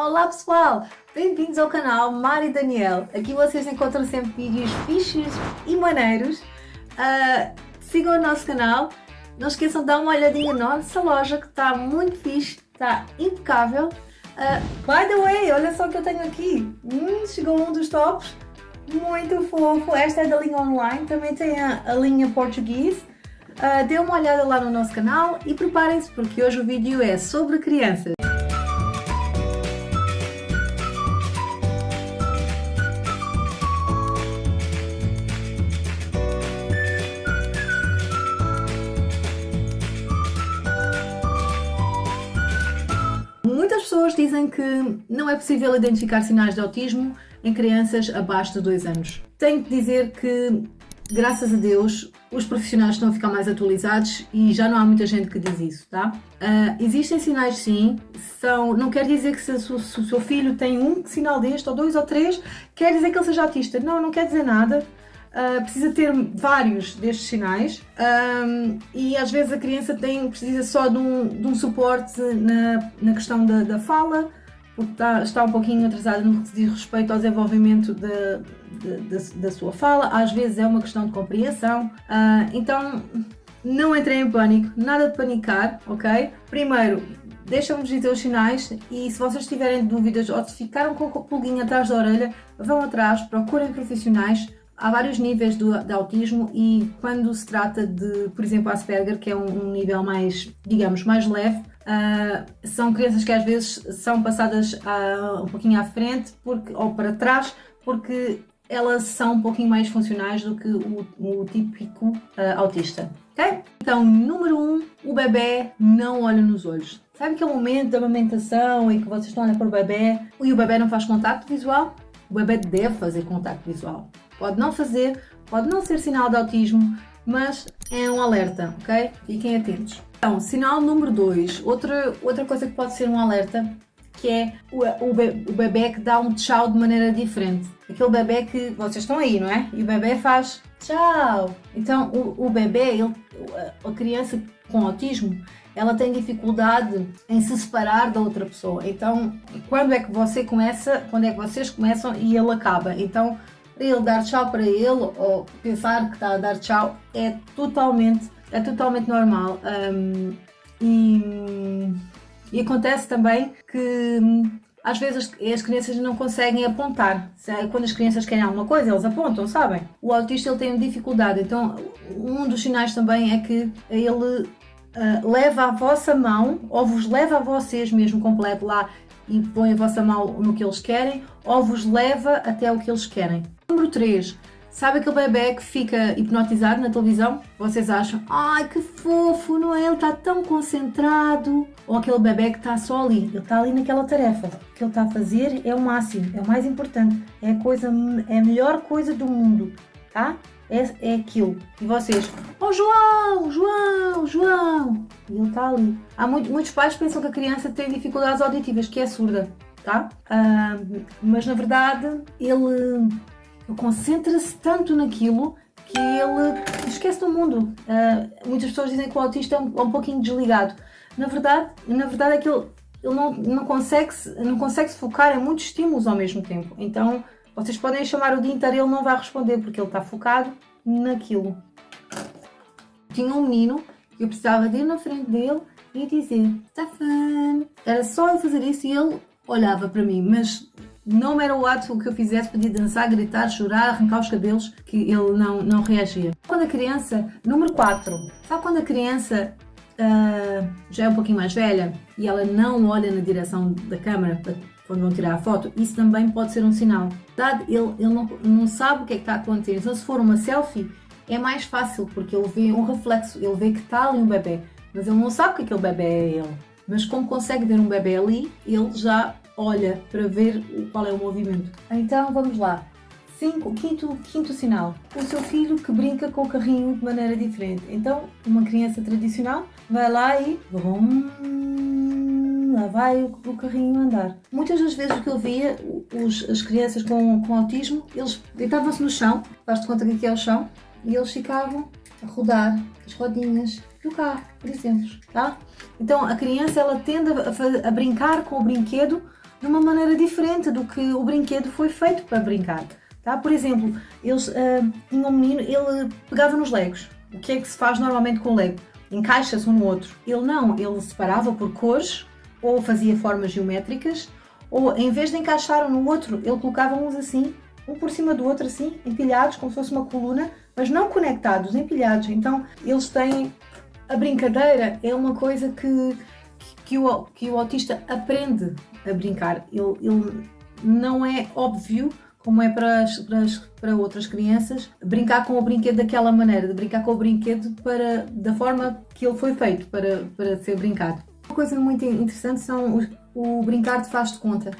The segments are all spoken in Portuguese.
Olá pessoal, bem-vindos ao canal Mari Daniel. Aqui vocês encontram sempre vídeos fixos e maneiros. Sigam o nosso canal, não esqueçam de dar uma olhadinha na nossa loja que está muito fixe, está impecável. By the way, olha só o que eu tenho aqui, chegou um dos tops, muito fofo. Esta é da linha online, também tem a linha português. Dê uma olhada lá no nosso canal e preparem-se porque hoje o vídeo é sobre crianças. Muitas pessoas dizem que não é possível identificar sinais de autismo em crianças abaixo de 2 anos. Tenho que dizer que, graças a Deus, os profissionais estão a ficar mais atualizados e já não há muita gente que diz isso, tá? Existem sinais sim, não quer dizer que se o seu filho tem um sinal deste, ou 2 ou 3, quer dizer que ele seja autista. Não quer dizer nada. Precisa ter vários destes sinais e às vezes a criança precisa só de um suporte na questão da fala, porque está um pouquinho atrasada no que diz respeito ao desenvolvimento da sua fala. Às vezes é uma questão de compreensão, então não entrem em pânico, nada de panicar, ok? Primeiro, deixam-nos dizer os sinais e se vocês tiverem dúvidas ou se ficaram com a pulguinha atrás da orelha, vão atrás, procurem profissionais. Há vários níveis de autismo e quando se trata de, por exemplo, Asperger, que é um nível mais, digamos, mais leve, são crianças que às vezes são passadas um pouquinho à frente ou para trás, porque elas são um pouquinho mais funcionais do que o típico autista. Ok? Então, número 1, o bebê não olha nos olhos. Sabe aquele momento da amamentação em que vocês estão a olhar para o bebê e o bebê não faz contacto visual? O bebê deve fazer contacto visual. Pode não fazer, pode não ser sinal de autismo, mas é um alerta, ok? Fiquem atentos. Então, sinal número 2, outra coisa que pode ser um alerta, que é o bebê que dá um tchau de maneira diferente. Aquele bebê que vocês estão aí, não é? E o bebê faz tchau. Então, o bebê, a criança com autismo, ela tem dificuldade em se separar da outra pessoa. Então, quando é que vocês começam e ele acaba? Então, ele dar tchau para ele ou pensar que está a dar tchau é totalmente normal. E acontece também que às vezes as crianças não conseguem apontar. Quando as crianças querem alguma coisa, eles apontam, sabem? O autista ele tem dificuldade, então um dos sinais também é que ele leva a vossa mão, ou vos leva a vocês mesmo completo lá e põe a vossa mão no que eles querem, ou vos leva até o que eles querem. Número 3, sabe aquele bebê que fica hipnotizado na televisão? Vocês acham, ai que fofo, não é? Ele está tão concentrado. Ou aquele bebê que está só ali, ele está ali naquela tarefa. O que ele está a fazer é o máximo, é o mais importante, é a melhor coisa do mundo, tá? É aquilo. E vocês, oh João! E ele está ali. Muitos pais pensam que a criança tem dificuldades auditivas, que é surda, tá? Mas na verdade ele concentra-se tanto naquilo que ele esquece do mundo. Muitas pessoas dizem que o autista é um pouquinho desligado. Na verdade é que ele não consegue se focar em muitos estímulos ao mesmo tempo. Então, vocês podem chamar o dia inteiro e ele não vai responder porque ele está focado naquilo. Tinha um menino que eu precisava de ir na frente dele e dizer Stefan. Era só eu fazer isso e ele olhava para mim, mas não era o ato que eu fizesse, podia dançar, gritar, chorar, arrancar os cabelos, que ele não reagia. Quando a criança, número 4, sabe quando a criança já é um pouquinho mais velha e ela não olha na direção da câmera quando vão tirar a foto? Isso também pode ser um sinal. Ele não sabe o que é que está acontecendo. Então, se for uma selfie, é mais fácil, porque ele vê um reflexo, ele vê que está ali um bebê, mas ele não sabe que aquele bebê é ele. Mas como consegue ver um bebê ali, ele já olha para ver qual é o movimento. Então vamos lá. Quinto sinal. O seu filho que brinca com o carrinho de maneira diferente. Então, uma criança tradicional vai lá e lá vai o carrinho andar. Muitas das vezes o que eu via, as crianças com autismo, eles deitavam-se no chão, faz-te conta que aqui é o chão, e eles ficavam a rodar as rodinhas do carro, por exemplo, tá? Então a criança ela tende a brincar com o brinquedo de uma maneira diferente do que o brinquedo foi feito para brincar. Tá? Por exemplo, eles tinham um menino, ele pegava nos legos. O que é que se faz normalmente com o lego? Encaixa-se um no outro. Ele separava por cores, ou fazia formas geométricas, ou em vez de encaixar um no outro, ele colocava uns assim, um por cima do outro assim, empilhados, como se fosse uma coluna, mas não conectados, empilhados. Então, eles têm... A brincadeira é uma coisa que o autista aprende a brincar. Ele não é óbvio, como é para outras crianças, brincar com o brinquedo daquela maneira, de brincar com o brinquedo da forma que ele foi feito para ser brincado. Uma coisa muito interessante são o brincar de faz de conta.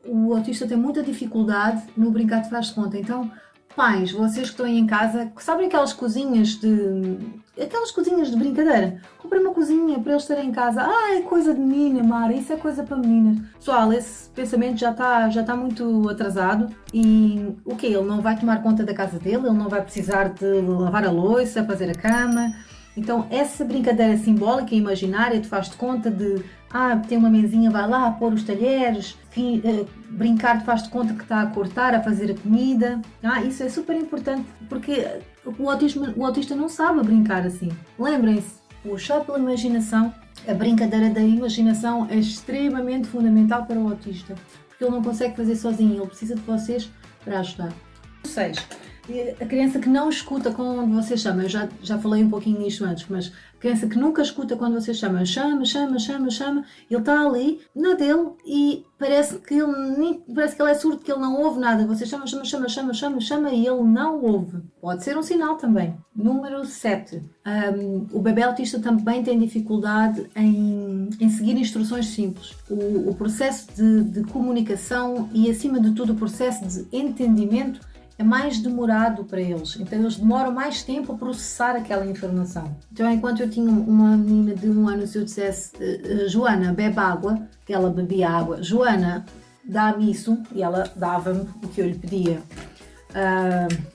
O autista tem muita dificuldade no brincar de faz de conta, então pais, vocês que estão aí em casa, sabem aquelas cozinhas de brincadeira? Comprei uma cozinha para eles terem em casa. É coisa de menina, Mara, isso é coisa para meninas. Pessoal, esse pensamento já está muito atrasado e o quê? Ele não vai tomar conta da casa dele, ele não vai precisar de lavar a louça, fazer a cama. Então essa brincadeira simbólica e imaginária de faz de conta de tem uma mesinha, vai lá pôr os talheres, brincar de faz de conta que está a cortar, a fazer a comida. Isso é super importante porque o autista não sabe brincar assim. Lembrem-se, puxar pela imaginação, a brincadeira da imaginação é extremamente fundamental para o autista, porque ele não consegue fazer sozinho, ele precisa de vocês para ajudar. 6. A criança que não escuta quando você chama, eu já falei um pouquinho nisto antes, mas a criança que nunca escuta quando você chama, ele está ali na dele e parece que ele é surdo, que ele não ouve nada. Você chama e ele não ouve. Pode ser um sinal também. Número 7. O bebê autista também tem dificuldade em seguir instruções simples. O processo de comunicação e, acima de tudo, o processo de entendimento é mais demorado para eles, então eles demoram mais tempo a processar aquela informação. Então, enquanto eu tinha uma menina de 1 ano, se eu dissesse Joana, bebe água, que ela bebia água, Joana, dá-me isso, e ela dava-me o que eu lhe pedia.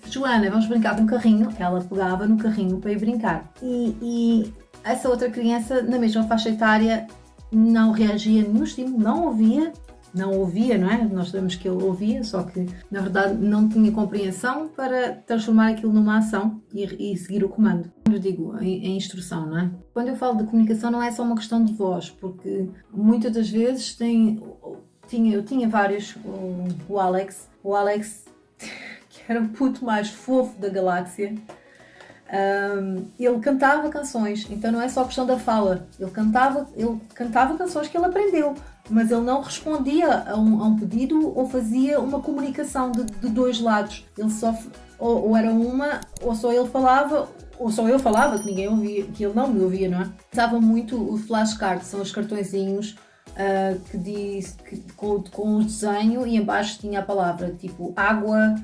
Joana, vamos brincar com um carrinho, ela pegava no carrinho para ir brincar. E essa outra criança, na mesma faixa etária, não reagia a nenhum estímulo, não ouvia, não é? Nós sabemos que ele ouvia, só que na verdade não tinha compreensão para transformar aquilo numa ação e seguir o comando. Quando eu digo em instrução, não é? Quando eu falo de comunicação não é só uma questão de voz, porque muitas das vezes eu tinha vários, o Alex, que era o puto mais fofo da galáxia. Ele cantava canções, então não é só questão da fala, ele cantava canções que ele aprendeu, mas ele não respondia a um pedido ou fazia uma comunicação de dois lados. Ele só ou era uma, ou só ele falava, ou só eu falava, que ninguém ouvia, que ele não me ouvia, não é? Usava muito o flashcard, são os cartõezinhos com o desenho e embaixo tinha a palavra tipo água.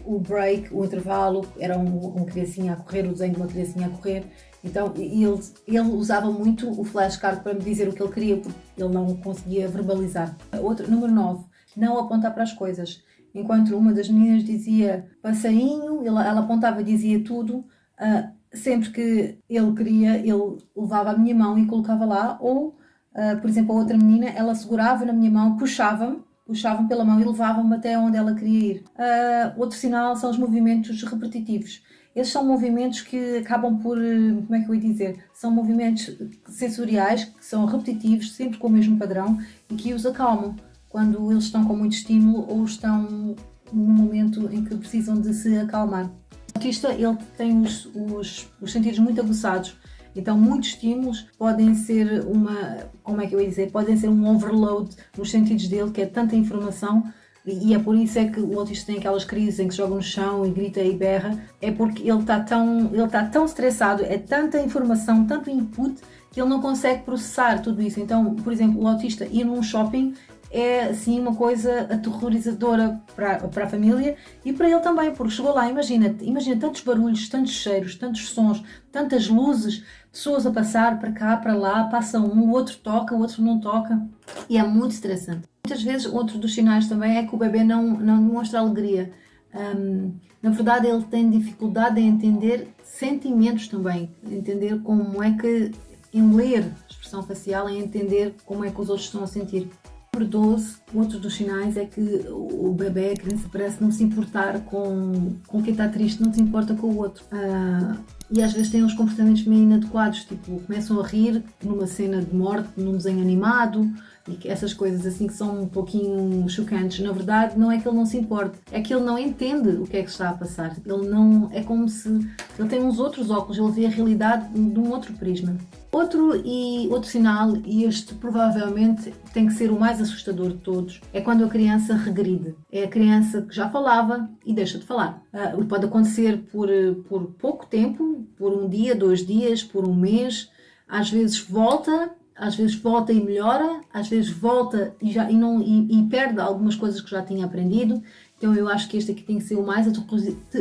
O break, o intervalo, era uma criancinha a correr, o desenho de uma criancinha a correr. Então ele usava muito o flashcard para me dizer o que ele queria, porque ele não conseguia verbalizar. Número 9, não apontar para as coisas. Enquanto uma das meninas dizia passarinho, ela apontava e dizia tudo. Sempre que ele queria, ele levava a minha mão e colocava lá. Ou, por exemplo, a outra menina, ela segurava na minha mão, puxavam pela mão e levavam-me até onde ela queria ir. Outro sinal são os movimentos repetitivos. Esses são movimentos que acabam por, como é que eu ia dizer, são movimentos sensoriais que são repetitivos, sempre com o mesmo padrão e que os acalmam quando eles estão com muito estímulo ou estão num momento em que precisam de se acalmar. O autista, ele tem os sentidos muito aguçados. Então, muitos estímulos podem ser podem ser um overload nos sentidos dele, que é tanta informação, e é por isso é que o autista tem aquelas crises em que se joga no chão e grita e berra, é porque ele está tão estressado, é tanta informação, tanto input, que ele não consegue processar tudo isso. Então, por exemplo, o autista ir num shopping é assim uma coisa aterrorizadora para a família e para ele também, porque chegou lá, imagina tantos barulhos, tantos cheiros, tantos sons, tantas luzes, pessoas a passar para cá, para lá, passa um, o outro toca, o outro não toca, e é muito estressante. Muitas vezes outro dos sinais também é que o bebê não demonstra alegria. Na verdade ele tem dificuldade em entender sentimentos também, entender como é que, em ler expressão facial, em entender como é que os outros estão a sentir. Número 12, outro dos sinais é que o bebê, a criança, parece não se importar com quem está triste, não se importa com o outro. E às vezes têm uns comportamentos meio inadequados, tipo, começam a rir numa cena de morte, num desenho animado, e essas coisas assim que são um pouquinho chocantes. Na verdade, não é que ele não se importe, é que ele não entende o que é que está a passar. Ele não, é como se ele tem uns outros óculos, ele vê a realidade de um outro prisma. Outro sinal, e este provavelmente tem que ser o mais assustador de todos, é quando a criança regride. É a criança que já falava e deixa de falar. Pode acontecer por pouco tempo, por um dia, 2 dias, por um mês, às vezes volta e melhora, às vezes volta e perde algumas coisas que já tinha aprendido. Então eu acho que este aqui tem que ser o mais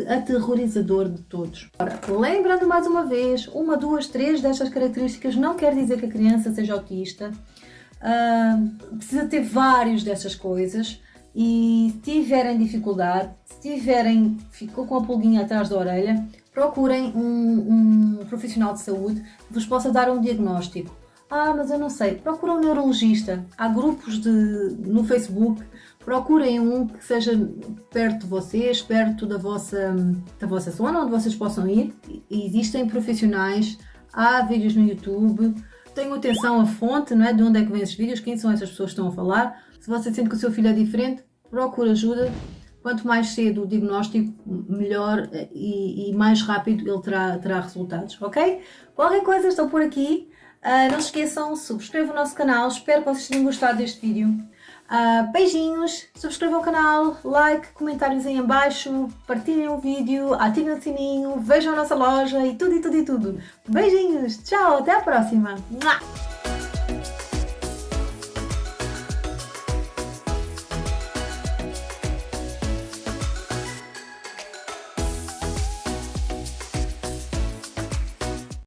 aterrorizador de todos. Ora, lembrando mais uma vez, 1, 2, 3 destas características não quer dizer que a criança seja autista. Precisa ter várias dessas coisas. E se tiverem dificuldade, ficou com a pulguinha atrás da orelha, procurem um profissional de saúde que vos possa dar um diagnóstico. Mas eu não sei, procura um neurologista. Há grupos no Facebook, procurem um que seja perto de vocês, perto da vossa zona, onde vocês possam ir. E existem profissionais, há vídeos no YouTube. Tenham atenção à fonte, não é? De onde é que vêm esses vídeos, quem são essas pessoas que estão a falar. Se você sente que o seu filho é diferente, procure ajuda. Quanto mais cedo o diagnóstico, melhor e mais rápido ele terá resultados, ok? Qualquer coisa, estou por aqui. Não se esqueçam, subscrevam o nosso canal, espero que vocês tenham gostado deste vídeo. Beijinhos, subscrevam o canal, like, comentários aí em baixo, partilhem o vídeo, ativem o sininho, vejam a nossa loja e tudo. Beijinhos, tchau, até a próxima!